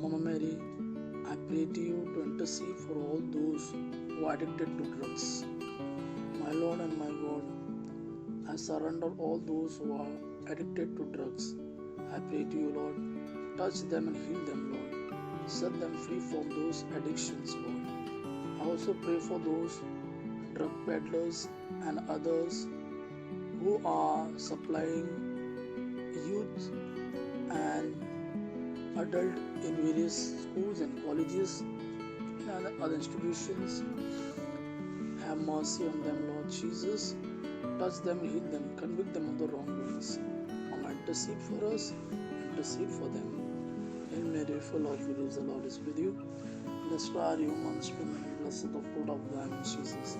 Mama Mary, I pray to you to intercede for all those who are addicted to drugs. My Lord and my God, I surrender all those who are addicted to drugs. I pray to you, Lord, touch them and heal them, Lord. Set them free from those addictions, Lord. I also pray for those drug peddlers and others who are supplying youth and adult in various schools and colleges and other institutions. Have mercy on them, Lord Jesus. Touch them, heal them, convict them of the wrongdoings. Mama, intercede for us, intercede for them. Hail Mary, full of grace, the Lord is with you. Blessed are you amongst women, blessed the fruit of thy womb, Jesus.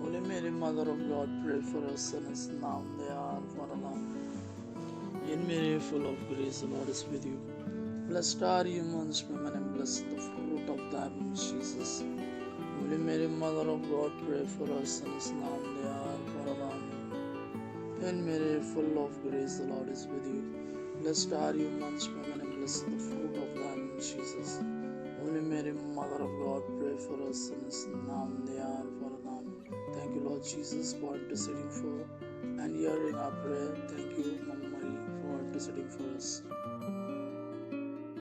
Holy Mary, Mother of God, pray for us sinners now and the hour of our life. Hail Mary, full of grace, the Lord is with you. Blessed are you amongst women, and blessed the fruit of thy womb, Jesus. Holy Mary, Mother of God, pray for us sinners now and the hour of our life. Hail Mary, full of grace, the Lord is with you. Blessed are you amongst women, and blessed the fruit of thy womb, Jesus. Holy Mary, Mother of God, pray for us sinners now and the hour of our life. Thank you, Lord Jesus, for interceding for and hearing our prayer. Thank you, Mama Mary, for interceding for us.